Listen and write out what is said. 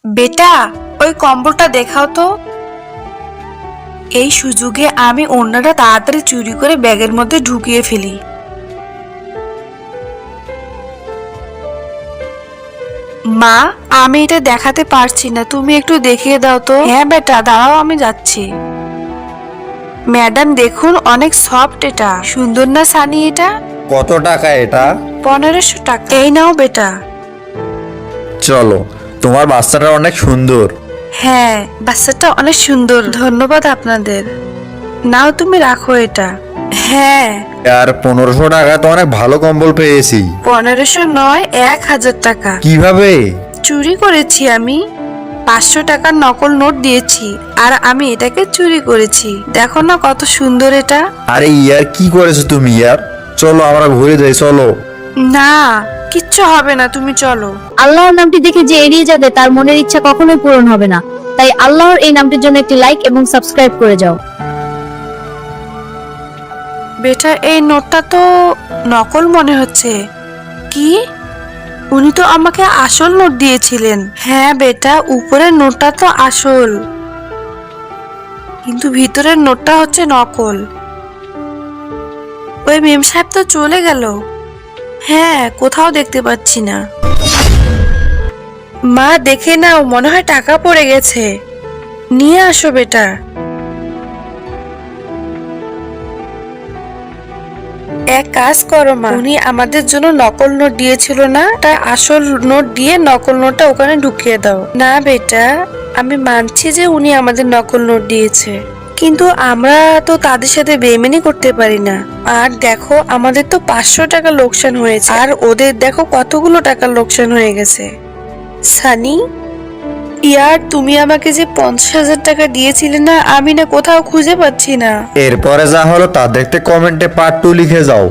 বেটা, ওই কম্বলটা দেখাও তো। এই সুযোগে আমি অন্যরা তাড়াতাড়ি চুরি করে ব্যাগের মধ্যে ঢুকিয়ে ফেলি। মা, আমি এটা দেখাতে পারছি না, তুমি একটু দেখিয়ে দাও তো। হ্যাঁ বেটা, দাঁড়াও, আমি যাচ্ছি। ম্যাডাম দেখুন, অনেক সফট, এটা সুন্দর না সানি? এটা কত টাকা এটা? 1500 টাকা। এই নাও বেটা। চলো, তোমার বাচ্চাটা অনেক সুন্দর। হ্যাঁ, বাচ্চাটা অনেক সুন্দর, ধন্যবাদ আপনাদের। নাও, তুমি রাখো এটা। হ্যাঁ, আর 1500 টাকা তো অনেক ভালো কম্বল পেয়েছি। 1500 নয়, 1000 টাকা কিভাবে? চুরি করেছি আমি। 500 টাকার নকল নোট দিয়েছি, আর আমি এটাকে চুরি করেছি। দেখো না কত সুন্দর এটা। আরে ইয়ার, কি করেছো তুমি ইয়ার? চলো আমরা ঘুরে যাই, চলো। না, কিচ্ছু হবে না, তুমি চলো। আল্লাহর নামটি দেখে যে এড়িয়ে যাবে তার মনের ইচ্ছা কখনোই পূরণ হবে না। তাই আল্লাহর এই নামটির জন্য একটি লাইক এবং সাবস্ক্রাইব করে যাও। বেটা, এই নোটটা তো নকল মনে হচ্ছে। কি? উনি তো আমাকে আসল নোট দিয়েছিলেন। হ্যাঁ বেটা, উপরের নোটটা তো আসল, কিন্তু ভিতরের নোটটা হচ্ছে নকল। ওই মেম সাহেব তো চলে গেল। হ্যাঁ, কোথাও দেখতে পাচ্ছি না। মা, দেখে নাও, মনে হয় টাকা পড়ে গেছে। নিয়ে আসো বেটা। এক কাজ করো মা, উনি আমাদের জন্য নকল নোট দিয়েছিল না, তা আসল নোট দিয়ে নকল নোটটা ওখানে ঢুকিয়ে দাও। না বেটা, আমি মানছি যে উনি আমাদের নকল নোট দিয়েছে, কিন্তু আমরা তো তাদের সাথে বেইমানি করতে পারি না। আর দেখো, আমাদের তো 500 টাকা লোকসান হয়েছে, আর ওদের দেখো কতগুলো টাকার লোকসান হয়ে গেছে। সানি, ইয়ার, তুমি আমাকে যে 50,000 টাকা দিয়েছিলে না, আমি না কোথাও খুঁজে পাচ্ছি না। এরপরে যা হলো তা দেখতে কমেন্টে পার্ট 2 লিখে যাও।